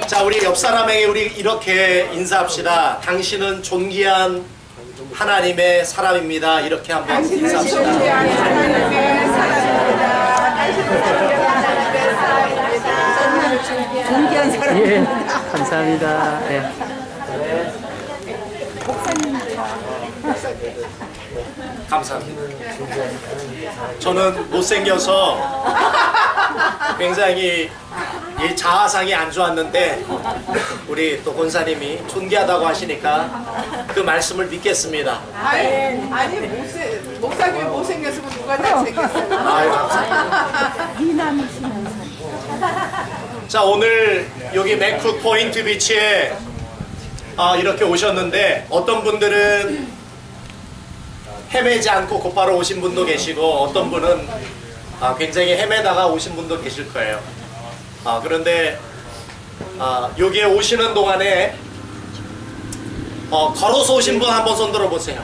자, 우리 옆 사람에게 우리 이렇게 인사합시다. 당신은 존귀한 하나님의 사람입니다. 이렇게 한번 인사합시다. 존귀한 사람. 예, 감사합니다. 예. 감사합니다. 저는 못생겨서 굉장히 이 자아상이 안 좋았는데 우리 또 권사님이 존귀하다고 하시니까 그 말씀을 믿겠습니다. 아니 목사님이 못생겼으면 누가 잘생겼어요? 아유, 감사합니다. 자, 오늘 여기 맥쿡 포인트 비치에 이렇게 오셨는데 어떤 분들은 헤매지 않고 곧바로 오신 분도 계시고 어떤 분은 굉장히 헤매다가 오신 분도 계실 거예요. 그런데 여기에 오시는 동안에 걸어서 오신 분 한번 손 들어보세요.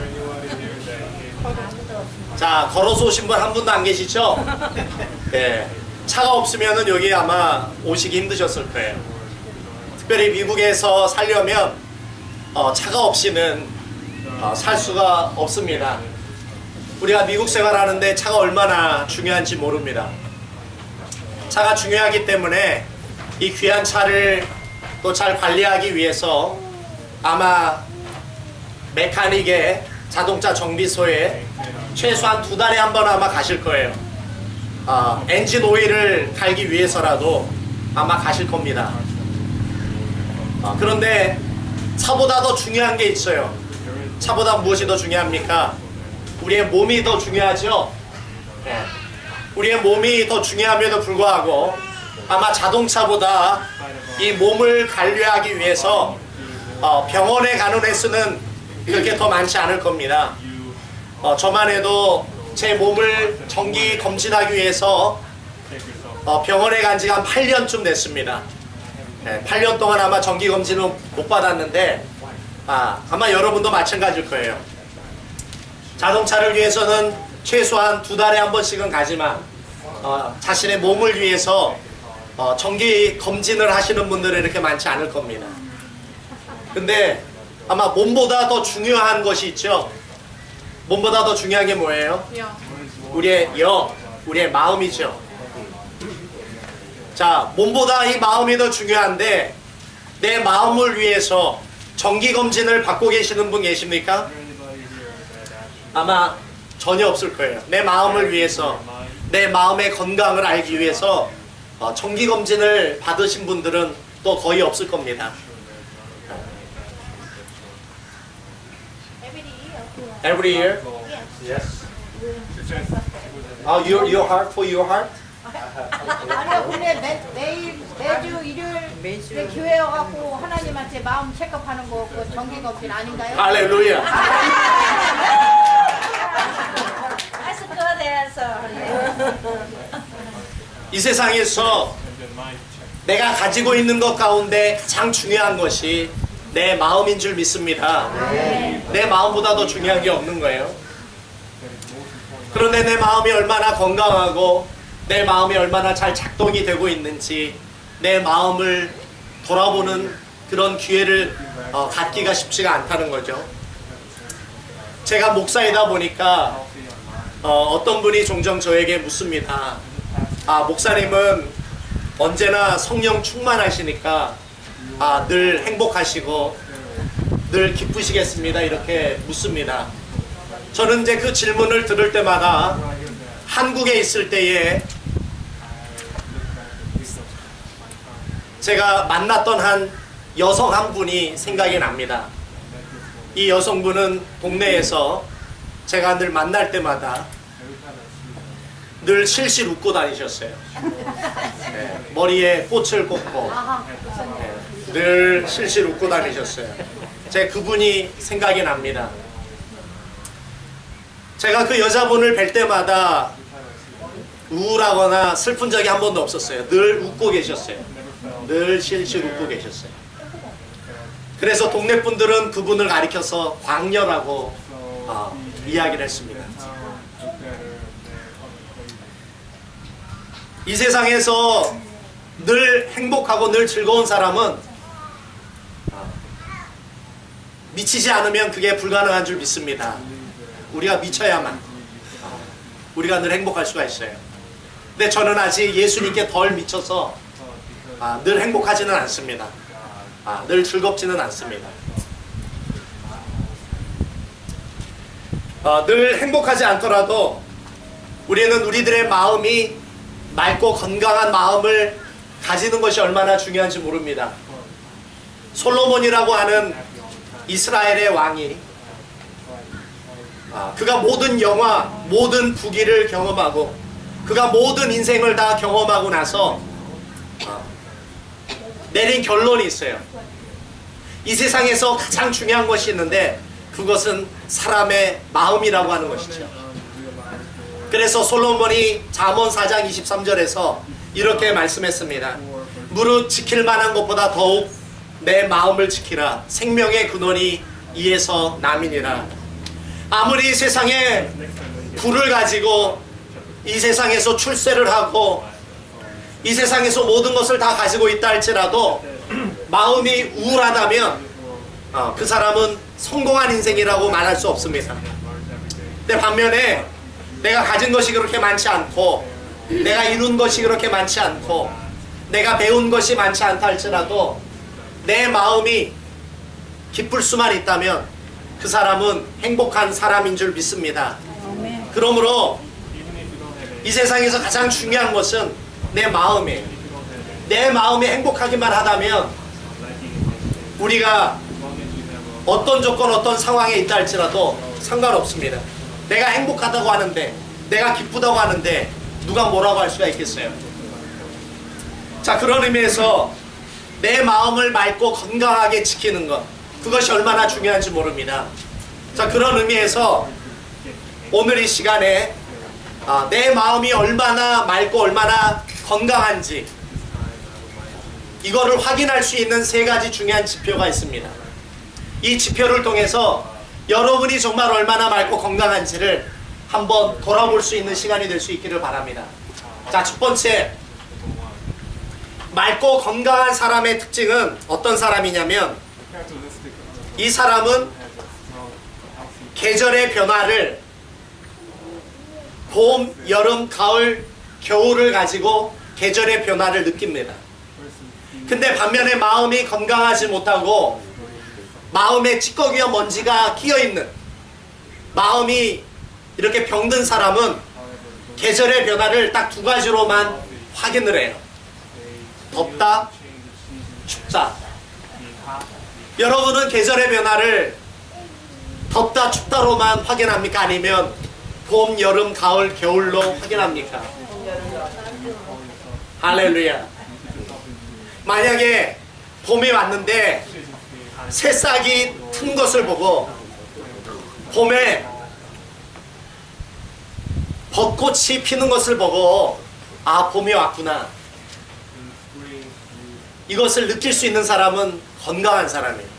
자, 걸어서 오신 분 한 분도 안 계시죠? 네. 차가 없으면은 여기 아마 오시기 힘드셨을 거예요. 특별히 미국에서 살려면 차가 없이는 살 수가 없습니다. 우리가 미국 생활하는데 차가 얼마나 중요한지 모릅니다. 차가 중요하기 때문에 이 귀한 차를 또 잘 관리하기 위해서 아마 메카닉의 자동차 정비소에 최소한 2달에 한 번 아마 가실 거예요. 엔진 오일을 갈기 위해서라도 아마 가실 겁니다. 그런데 차보다 더 중요한 게 있어요. 차보다 무엇이 더 중요합니까? 우리의 몸이 더 중요하죠? 네. 우리의 몸이 더 중요함에도 불구하고 아마 자동차보다 이 몸을 관리하기 위해서 병원에 가는 횟수는 그렇게 더 많지 않을 겁니다. 저만 해도 제 몸을 정기 검진하기 위해서 병원에 간 지가 한 8년쯤 됐습니다. 네, 8년 동안 아마 정기 검진을 못 받았는데 아마 여러분도 마찬가지일 거예요. 자동차를 위해서는 최소한 2달에 한 번씩은 가지만 자신의 몸을 위해서 정기 검진을 하시는 분들은 이렇게 많지 않을 겁니다. 근데 아마 몸보다 더 중요한 것이 있죠. 몸보다 더 중요한 게 뭐예요? 우리의 우리의 마음이죠. 자, 몸보다 이 마음이 더 중요한데 내 마음을 위해서 정기 검진을 받고 계시는 분 계십니까? 아마 전혀 없을 거예요. 내 마음을 위해서, 내 마음의 건강을 알기 위해서 정기 검진을 받으신 분들은 또 거의 없을 겁니다. Every year? Yes. Your heart for your heart? 아니요, 근데 매주 일요일 교회 와갖고 하나님한테 마음 체크하는 거 그 정기 검진 아닌가요? 할렐루야. 이 세상에서 내가 가지고 있는 것 가운데 가장 중요한 것이 내 마음인 줄 믿습니다. 내 마음보다 더 중요한 게 없는 거예요. 그런데 내 마음이 얼마나 건강하고 내 마음이 얼마나 잘 작동이 되고 있는지 내 마음을 돌아보는 그런 기회를 갖기가 쉽지가 않다는 거죠. 제가 목사이다 보니까 어떤 분이 종종 저에게 묻습니다. 목사님은 언제나 성령 충만하시니까 늘 행복하시고 늘 기쁘시겠습니다. 이렇게 묻습니다. 저는 이제 그 질문을 들을 때마다 한국에 있을 때에 제가 만났던 한 여성 한 분이 생각이 납니다. 이 여성분은 동네에서 제가 늘 만날 때마다 늘 실실 웃고 다니셨어요. 네, 머리에 꽃을 꽂고 늘 실실 웃고 다니셨어요. 제가 그분이 생각이 납니다. 제가 그 여자분을 뵐 때마다 우울하거나 슬픈 적이 한 번도 없었어요. 늘 웃고 계셨어요. 늘 실실 웃고 계셨어요. 그래서 동네 분들은 그분을 가리켜서 광녀라고 이야기를 했습니다. 이 세상에서 늘 행복하고 늘 즐거운 사람은 미치지 않으면 그게 불가능한 줄 믿습니다. 우리가 미쳐야만 우리가 늘 행복할 수가 있어요. 근데 저는 아직 예수님께 덜 미쳐서 늘 행복하지는 않습니다. 늘 즐겁지는 않습니다. 늘 행복하지 않더라도 우리는 우리들의 마음이 맑고 건강한 마음을 가지는 것이 얼마나 중요한지 모릅니다. 솔로몬이라고 하는 이스라엘의 왕이 그가 모든 영화, 모든 부귀를 경험하고 그가 모든 인생을 다 경험하고 나서 내린 결론이 있어요. 이 세상에서 가장 중요한 것이 있는데 그것은 사람의 마음이라고 하는 것이죠. 그래서 솔로몬이 잠언 4장 23절에서 이렇게 말씀했습니다. 무릇 지킬 만한 것보다 더욱 내 마음을 지키라. 생명의 근원이 이에서 남이니라. 아무리 세상에 부를 가지고 이 세상에서 출세를 하고 이 세상에서 모든 것을 다 가지고 있다 할지라도 마음이 우울하다면 그 사람은 성공한 인생이라고 말할 수 없습니다. 근데 반면에 내가 가진 것이 그렇게 많지 않고 내가 이룬 것이 그렇게 많지 않고 내가 배운 것이 많지 않다 할지라도 내 마음이 기쁠 수만 있다면 그 사람은 행복한 사람인 줄 믿습니다. 그러므로 이 세상에서 가장 중요한 것은 내 마음이에요. 내 마음이 행복하기만 하다면 우리가 어떤 조건 어떤 상황에 있다 할지라도 상관없습니다. 내가 행복하다고 하는데 내가 기쁘다고 하는데 누가 뭐라고 할 수가 있겠어요. 자, 그런 의미에서 내 마음을 맑고 건강하게 지키는 것, 그것이 얼마나 중요한지 모릅니다. 자, 그런 의미에서 오늘 이 시간에 내 마음이 얼마나 맑고 얼마나 건강한지 이거를 확인할 수 있는 3가지 중요한 지표가 있습니다. 이 지표를 통해서 여러분이 정말 얼마나 맑고 건강한지를 한번 돌아볼 수 있는 시간이 될 수 있기를 바랍니다. 자, 첫 번째, 맑고 건강한 사람의 특징은 어떤 사람이냐면 이 사람은 계절의 변화를 봄, 여름, 가을, 겨울을 가지고 계절의 변화를 느낍니다. 근데 반면에 마음이 건강하지 못하고 마음에 찌꺼기와 먼지가 끼어있는 마음이 이렇게 병든 사람은 계절의 변화를 딱 2가지로만 확인을 해요. 덥다, 춥다. 여러분은 계절의 변화를 덥다, 춥다로만 확인합니까? 아니면 봄, 여름, 가을, 겨울로 확인합니까? 할렐루야. 만약에 봄이 왔는데 새싹이 튼 것을 보고 봄에 벚꽃이 피는 것을 보고 봄이 왔구나, 이것을 느낄 수 있는 사람은 건강한 사람이에요.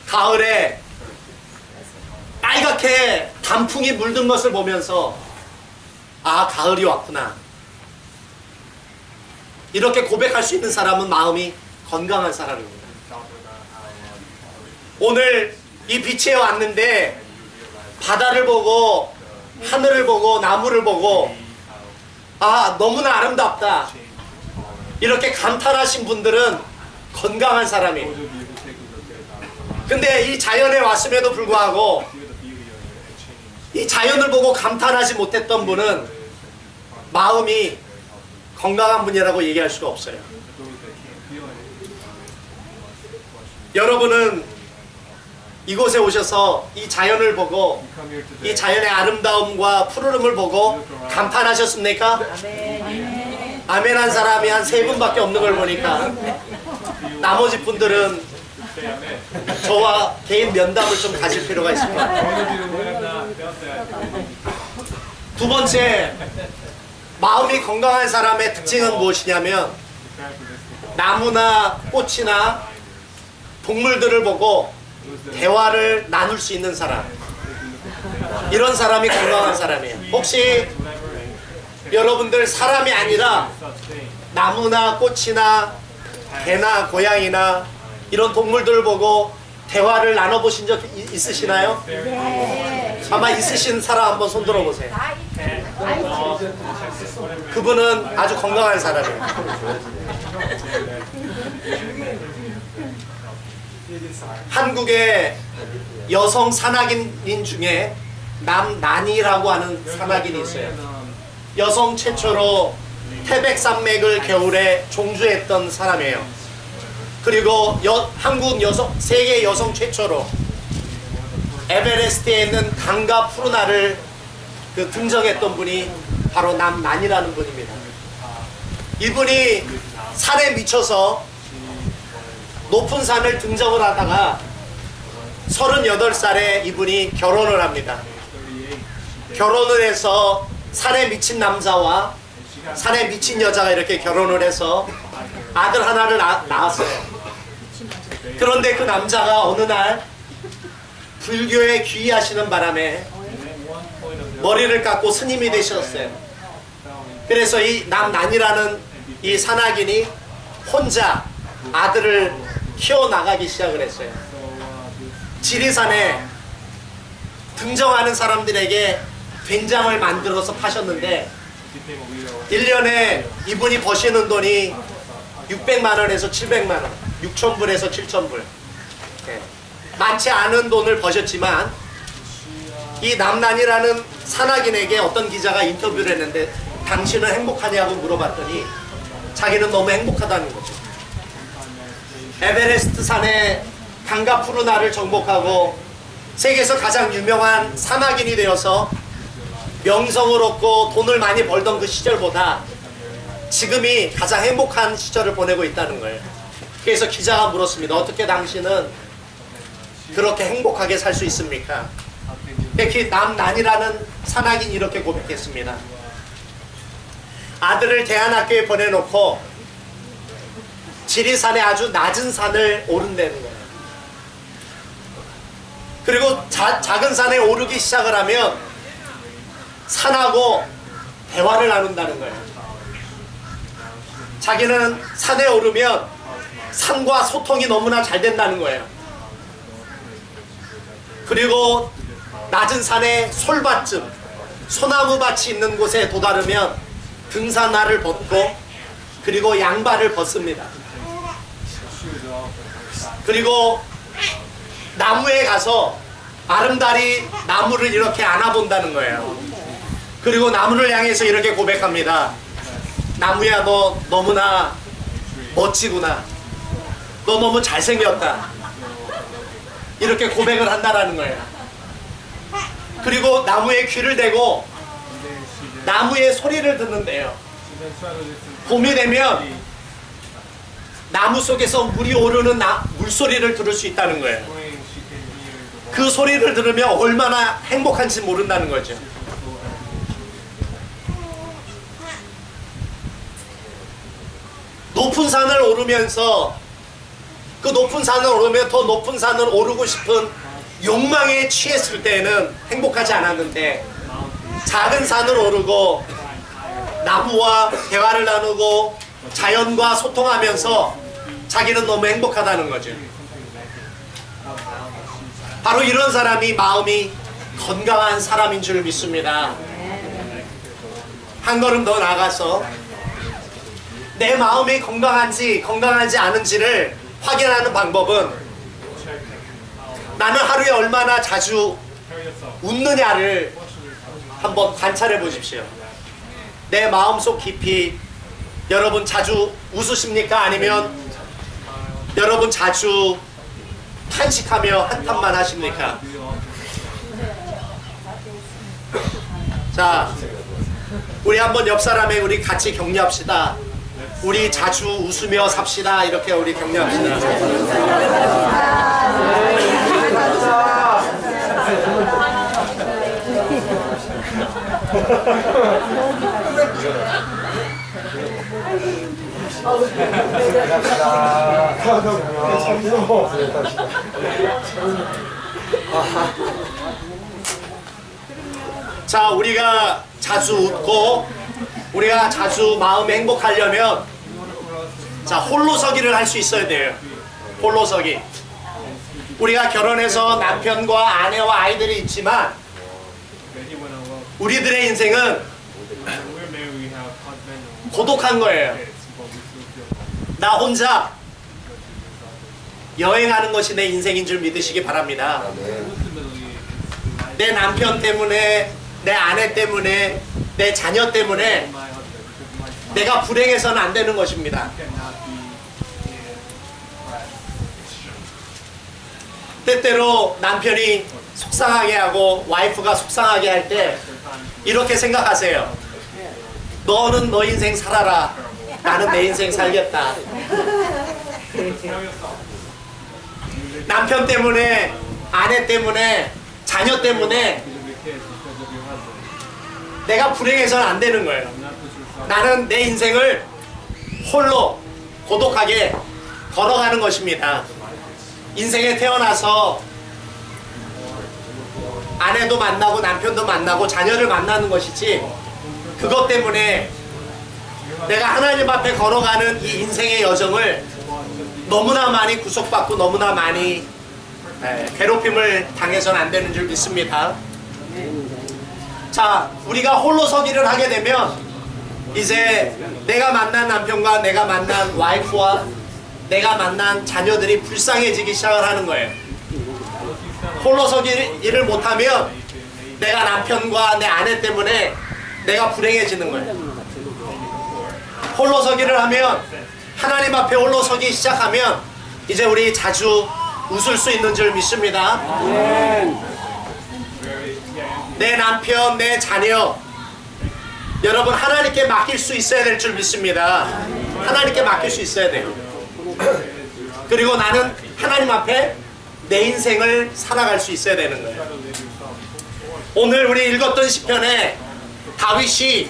가을에 빨갛게 단풍이 물든 것을 보면서 가을이 왔구나, 이렇게 고백할 수 있는 사람은 마음이 건강한 사람입니다. 오늘 이 비치에 왔는데 바다를 보고 하늘을 보고 나무를 보고 너무나 아름답다, 이렇게 감탄하신 분들은 건강한 사람이에요. 근데 이 자연에 왔음에도 불구하고 이 자연을 보고 감탄하지 못했던 분은 마음이 건강한 분이라고 얘기할 수가 없어요. 여러분은 이곳에 오셔서 이 자연을 보고 이 자연의 아름다움과 푸르름을 보고 감탄하셨습니까? 아멘 한 사람이 한 3분밖에 없는 걸 보니까 나머지 분들은 저와 개인 면담을 좀 가질 필요가 있습니다. 2번째, 마음이 건강한 사람의 특징은 무엇이냐면 나무나 꽃이나 동물들을 보고 대화를 나눌 수 있는 사람, 이런 사람이 건강한 사람이에요. 혹시 여러분들 사람이 아니라 나무나 꽃이나 개나 고양이나 이런 동물들을 보고 대화를 나눠보신 적 있으시나요? 네. 아마 있으신 사람 한번 손 들어보세요. 그분은 아주 건강한 사람이에요. 한국의 여성 산악인 중에 남난이라고 하는 산악인이 있어요. 여성 최초로 태백산맥을 겨울에 종주했던 사람이에요. 그리고 한국 여성, 세계 여성 최초로 에베레스트에 있는 강과 푸르나를 등정했던 분이 바로 남난이라는 분입니다. 이분이 산에 미쳐서 높은 산을 등정을 하다가 38살에 이분이 결혼을 합니다. 결혼을 해서 산에 미친 남자와 산에 미친 여자가 이렇게 결혼을 해서 아들 하나를 낳았어요. 그런데 그 남자가 어느 날 불교에 귀의하시는 바람에 머리를 깎고 스님이 되셨어요. 그래서 이 남난이라는 이 산악인이 혼자 아들을 키워나가기 시작을 했어요. 지리산에 등정하는 사람들에게 된장을 만들어서 파셨는데 1년에 이분이 버시는 돈이 600만 원에서 700만 원, 6,000불에서 7,000불. 많지 않은 돈을 버셨지만 이 남난이라는 산악인에게 어떤 기자가 인터뷰를 했는데 당신은 행복하냐고 물어봤더니 자기는 너무 행복하다는 거죠. 에베레스트 산의 강과 푸르나를 정복하고 세계에서 가장 유명한 산악인이 되어서 명성을 얻고 돈을 많이 벌던 그 시절보다 지금이 가장 행복한 시절을 보내고 있다는 거예요. 그래서 기자가 물었습니다. 어떻게 당신은 그렇게 행복하게 살 수 있습니까? 특히 남난이라는 산악인이 이렇게 고백했습니다. 아들을 대안학교에 보내놓고 지리산의 아주 낮은 산을 오른다는 거예요. 그리고 작은 산에 오르기 시작을 하면 산하고 대화를 나눈다는 거예요. 자기는 산에 오르면 산과 소통이 너무나 잘 된다는 거예요. 그리고 낮은 산에 솔밭쯤, 소나무밭이 있는 곳에 도달하면 등산화를 벗고 그리고 양발을 벗습니다. 그리고 나무에 가서 아름다리 나무를 이렇게 안아본다는 거예요. 그리고 나무를 향해서 이렇게 고백합니다. 나무야, 너 너무나 멋지구나. 너 너무 잘생겼다. 이렇게 고백을 한다라는 거예요. 그리고 나무에 귀를 대고 나무의 소리를 듣는데요. 봄이 되면 나무 속에서 물이 오르는 물소리를 들을 수 있다는 거예요. 그 소리를 들으면 얼마나 행복한지 모른다는 거죠. 높은 산을 오르면서 그 높은 산을 오르면 더 높은 산을 오르고 싶은 욕망에 취했을 때는 행복하지 않았는데 작은 산을 오르고 나무와 대화를 나누고 자연과 소통하면서 자기는 너무 행복하다는 거죠. 바로 이런 사람이 마음이 건강한 사람인 줄 믿습니다. 한 걸음 더 나가서 내 마음이 건강한지 건강하지 않은지를 확인하는 방법은 나는 하루에 얼마나 자주 웃느냐를 한번 관찰해 보십시오. 내 마음속 깊이 여러분 자주 웃으십니까? 아니면 여러분 자주 탄식하며 한탄만 하십니까? 자, 우리 한번 옆 사람에 우리 같이 격려합시다. 우리 자주 웃으며 삽시다. 이렇게 우리 격려합시다. 자, 우리가 자주 웃고 우리가 자주 마음이 행복하려면 자, 홀로서기를 할 수 있어야 돼요. 홀로서기. 우리가 결혼해서 남편과 아내와 아이들이 있지만 우리들의 인생은 고독한 거예요. 나 혼자 여행하는 것이 내 인생인 줄 믿으시기 바랍니다. 내 남편 때문에, 내 아내 때문에, 내 자녀 때문에 내가 불행해서는 안 되는 것입니다. 때때로 남편이 속상하게 하고 와이프가 속상하게 할 때 이렇게 생각하세요. 너는 너 인생 살아라. 나는 내 인생 살겠다. 남편 때문에, 아내 때문에, 자녀 때문에 내가 불행해서는 안 되는 거예요. 나는 내 인생을 홀로 고독하게 걸어가는 것입니다. 인생에 태어나서 아내도 만나고 남편도 만나고 자녀를 만나는 것이지, 그것 때문에 내가 하나님 앞에 걸어가는 이 인생의 여정을 너무나 많이 구속받고 너무나 많이 괴롭힘을 당해서는 안 되는 줄 믿습니다. 자, 우리가 홀로서기를 하게 되면 이제 내가 만난 남편과 내가 만난 와이프와 내가 만난 자녀들이 불쌍해지기 시작을 하는 거예요. 홀로서기를 못하면 내가 남편과 내 아내 때문에 내가 불행해지는 거예요. 홀로서기를 하면, 하나님 앞에 홀로서기 시작하면 이제 우리 자주 웃을 수 있는 줄 믿습니다. 내 남편, 내 자녀, 여러분 하나님께 맡길 수 있어야 될 줄 믿습니다. 하나님께 맡길 수 있어야 돼요. 그리고 나는 하나님 앞에 내 인생을 살아갈 수 있어야 되는 거예요. 오늘 우리 읽었던 시편에 다윗이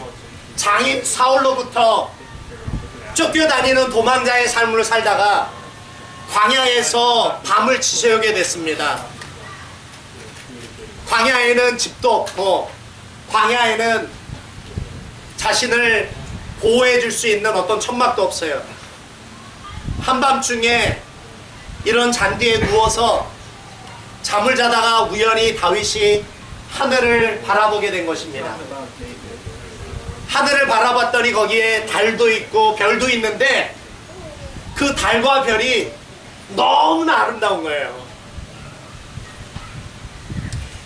장인 사울로부터 쫓겨다니는 도망자의 삶을 살다가 광야에서 밤을 지새우게 됐습니다. 광야에는 집도 없고, 광야에는 자신을 보호해 줄 수 있는 어떤 천막도 없어요. 한밤중에 이런 잔디에 누워서 잠을 자다가 우연히 다윗이 하늘을 바라보게 된 것입니다. 하늘을 바라봤더니 거기에 달도 있고 별도 있는데 그 달과 별이 너무나 아름다운 거예요.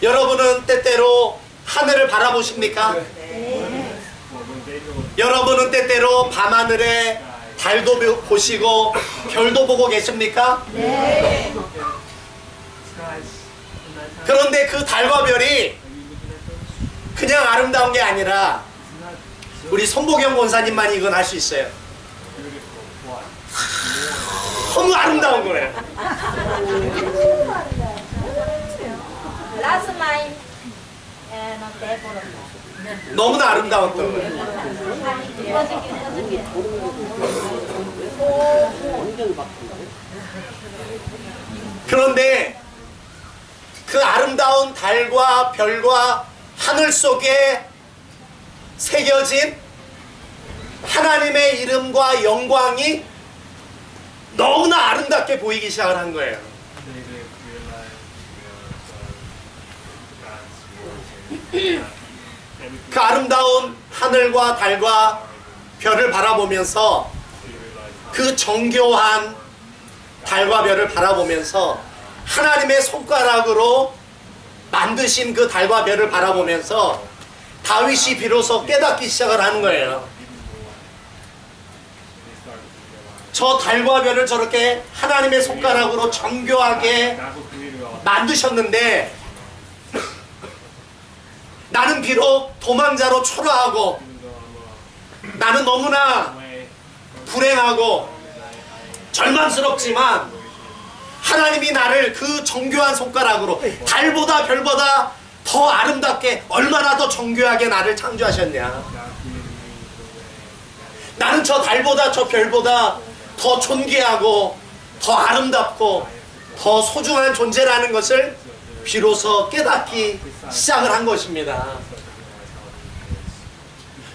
여러분은 때때로 하늘을 바라보십니까? 여러분은 때때로 밤하늘에 달도 보시고 별도 보고 계십니까? 네. 그런데 그 달과 별이 그냥 아름다운 게 아니라 우리 손보경 권사님만 이건 할 수 있어요. 너무 아름다운 거예요. Last night, and 너무나 아름다웠던 거예요. 그런데 그 아름다운 달과 별과 하늘 속에 새겨진 하나님의 이름과 영광이 너무나 아름답게 보이기 시작을 한 거예요. 그 아름다운 하늘과 달과 별을 바라보면서, 그 정교한 달과 별을 바라보면서, 하나님의 손가락으로 만드신 그 달과 별을 바라보면서 다윗이 비로소 깨닫기 시작을 하는 거예요. 저 달과 별을 저렇게 하나님의 손가락으로 정교하게 만드셨는데 나는 비록 도망자로 초라하고 나는 너무나 불행하고 절망스럽지만 하나님이 나를 그 정교한 손가락으로 달보다 별보다 더 아름답게, 얼마나 더 정교하게 나를 창조하셨냐. 나는 저 달보다 저 별보다 더 존귀하고 더 아름답고 더 소중한 존재라는 것을 비로소 깨닫기 시작을 한 것입니다.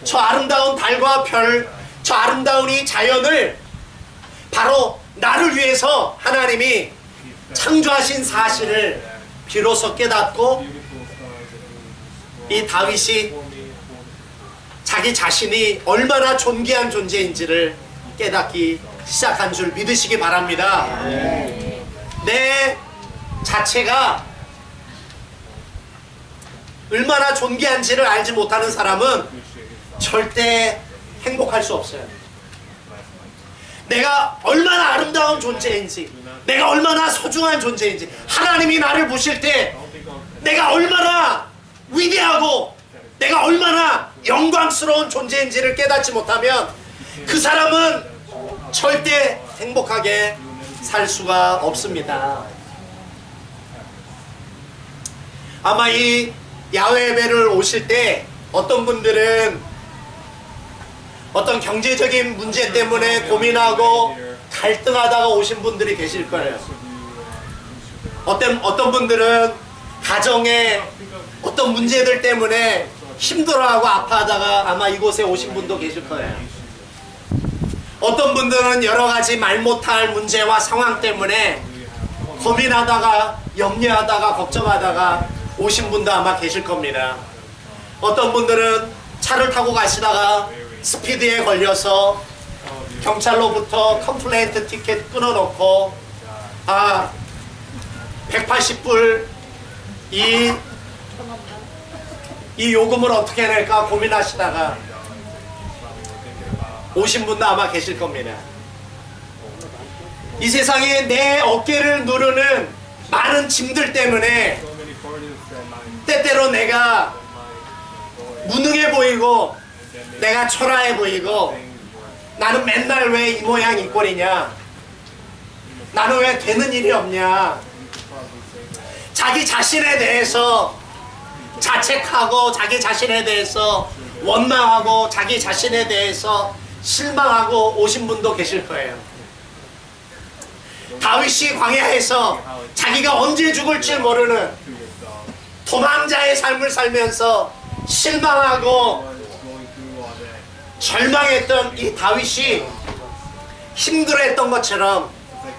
저 아름다운 달과 별, 저 아름다운 이 자연을 바로 나를 위해서 하나님이 창조하신 사실을 비로소 깨닫고 이 다윗이 자기 자신이 얼마나 존귀한 존재인지를 깨닫기 시작한 줄 믿으시기 바랍니다. 내 자체가 얼마나 존귀한지를 알지 못하는 사람은 절대 행복할 수 없어요. 내가 얼마나 아름다운 존재인지, 내가 얼마나 소중한 존재인지, 하나님이 나를 보실 때 내가 얼마나 위대하고 내가 얼마나 영광스러운 존재인지를 깨닫지 못하면 그 사람은 절대 행복하게 살 수가 없습니다. 아마 이 야외 예배를 오실 때 어떤 분들은 어떤 경제적인 문제 때문에 고민하고 갈등하다가 오신 분들이 계실 거예요. 어떤 분들은 가정에 어떤 문제들 때문에 힘들어하고 아파하다가 아마 이곳에 오신 분도 계실 거예요. 어떤 분들은 여러 가지 말 못할 문제와 상황 때문에 고민하다가 염려하다가 걱정하다가 오신 분도 아마 계실 겁니다. 어떤 분들은 차를 타고 가시다가 스피드에 걸려서 경찰로부터 컴플레인트 티켓 끊어놓고 180불 이 요금을 어떻게 낼까 고민하시다가 오신 분도 아마 계실 겁니다. 이 세상에 내 어깨를 누르는 많은 짐들 때문에 때때로 내가 무능해 보이고 내가 초라해 보이고 나는 맨날 왜 이 모양 이 꼴이냐, 나는 왜 되는 일이 없냐, 자기 자신에 대해서 자책하고 자기 자신에 대해서 원망하고 자기 자신에 대해서 실망하고 오신 분도 계실 거예요. 다윗이 광야에서 자기가 언제 죽을지 모르는 도망자의 삶을 살면서 실망하고 절망했던 이 다윗이 힘들어했던 것처럼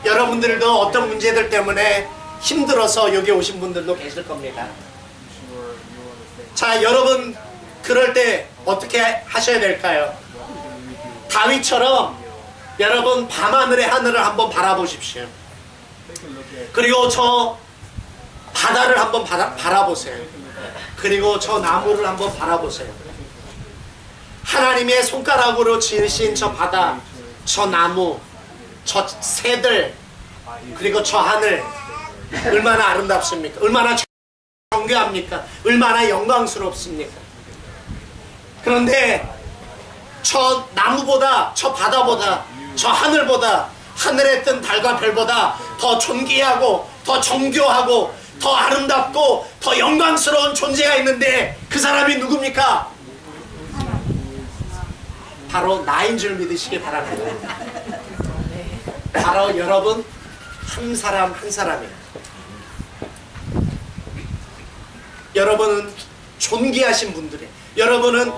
여러분들도 어떤 문제들 때문에 힘들어서 여기 오신 분들도 계실 겁니다. 자, 여러분 그럴 때 어떻게 하셔야 될까요? 다윗처럼 여러분 밤하늘의 하늘을 한번 바라보십시오. 그리고 저 바다를 한번 바라보세요. 그리고 저 나무를 한번 바라보세요. 하나님의 손가락으로 지으신 저 바다, 저 나무, 저 새들, 그리고 저 하늘 얼마나 아름답습니까? 얼마나 정교합니까? 얼마나 영광스럽습니까? 그런데 저 나무보다, 저 바다보다, 저 하늘보다, 하늘에 뜬 달과 별보다 더 존귀하고 더 정교하고 더 아름답고 더 영광스러운 존재가 있는데 그 사람이 누굽니까? 바로 나인 줄 믿으시기 바랍니다. 바로 여러분 한 사람 한 사람이에요. 여러분은 존귀하신 분들이에요. 여러분은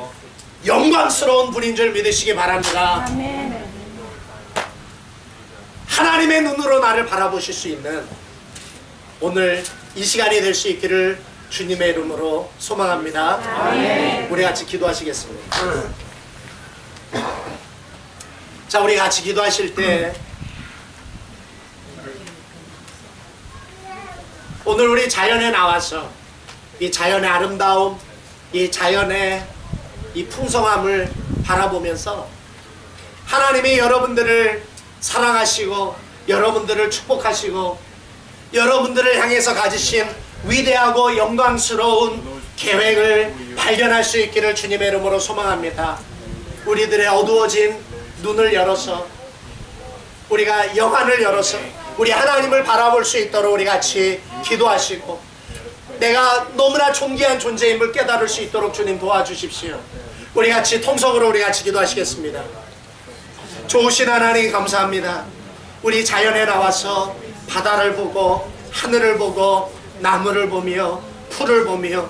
영광스러운 분인 줄 믿으시기 바랍니다. 하나님의 눈으로 나를 바라보실 수 있는 오늘 이 시간이 될 수 있기를 주님의 이름으로 소망합니다. 우리 같이 기도하시겠습니다. 자, 우리 같이 기도하실 때 오늘 우리 자연에 나와서 이 자연의 아름다움, 이 자연의 이 풍성함을 바라보면서 하나님이 여러분들을 사랑하시고 여러분들을 축복하시고 여러분들을 향해서 가지신 위대하고 영광스러운 계획을 발견할 수 있기를 주님의 이름으로 소망합니다. 우리들의 어두워진 눈을 열어서 우리가 영안을 열어서 우리 하나님을 바라볼 수 있도록 우리 같이 기도하시고 내가 너무나 존귀한 존재임을 깨달을 수 있도록 주님 도와주십시오. 우리 같이 통성으로 우리 같이 기도하시겠습니다. 좋으신 하나님 감사합니다. 우리 자연에 나와서 바다를 보고 하늘을 보고 나무를 보며 풀을 보며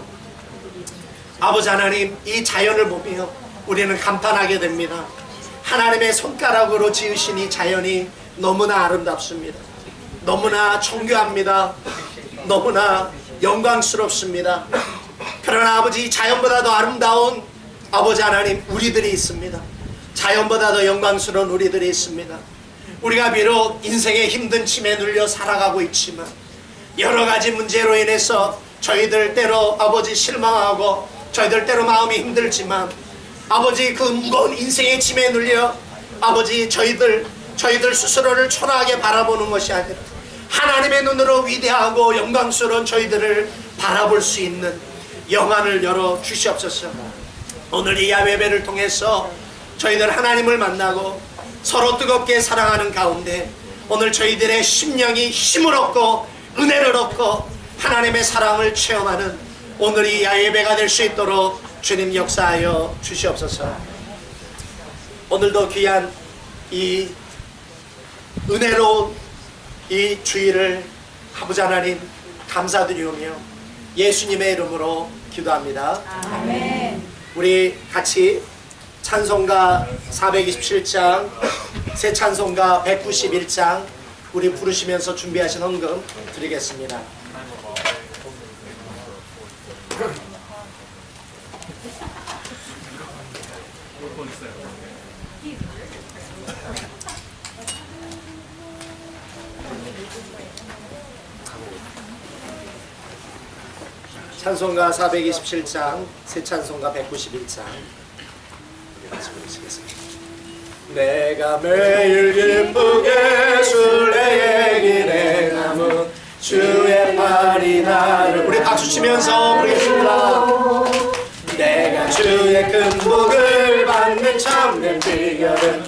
아버지 하나님 이 자연을 보며 우리는 감탄하게 됩니다. 하나님의 손가락으로 지으신 이 자연이 너무나 아름답습니다. 너무나 정교합니다. 너무나 영광스럽습니다. 그러나 아버지, 자연보다 더 아름다운 아버지 하나님, 우리들이 있습니다. 자연보다 더 영광스러운 우리들이 있습니다. 우리가 비록 인생의 힘든 짐에 눌려 살아가고 있지만 여러 가지 문제로 인해서 저희들 때로 아버지 실망하고 저희들 때로 마음이 힘들지만 아버지, 그 무거운 인생의 짐에 눌려 아버지 저희들 스스로를 초라하게 바라보는 것이 아니라 하나님의 눈으로 위대하고 영광스러운 저희들을 바라볼 수 있는 영안을 열어 주시옵소서. 오늘 이 야외배를 통해서 저희들 하나님을 만나고 서로 뜨겁게 사랑하는 가운데 오늘 저희들의 심령이 힘을 얻고 은혜를 얻고 하나님의 사랑을 체험하는 오늘이 야외배가 될 수 있도록 주님 역사하여 주시옵소서. 오늘도 귀한 이 은혜로운 이 주일을 아버지 하나님 감사드리오며 예수님의 이름으로 기도합니다. 아멘. 우리 같이 찬송가 427장, 새 찬송가 191장 우리 부르시면서 준비하신 헌금 드리겠습니다. 찬송가 427장, 새 찬송가 191장 같이 부르시겠습니다. 내가 매일 기쁘게 술래의 길에 남은 주의 팔이 나를, 우리 박수 치면서 부르겠습니다. 내가 주의 큰 복을 받는 참된 비결은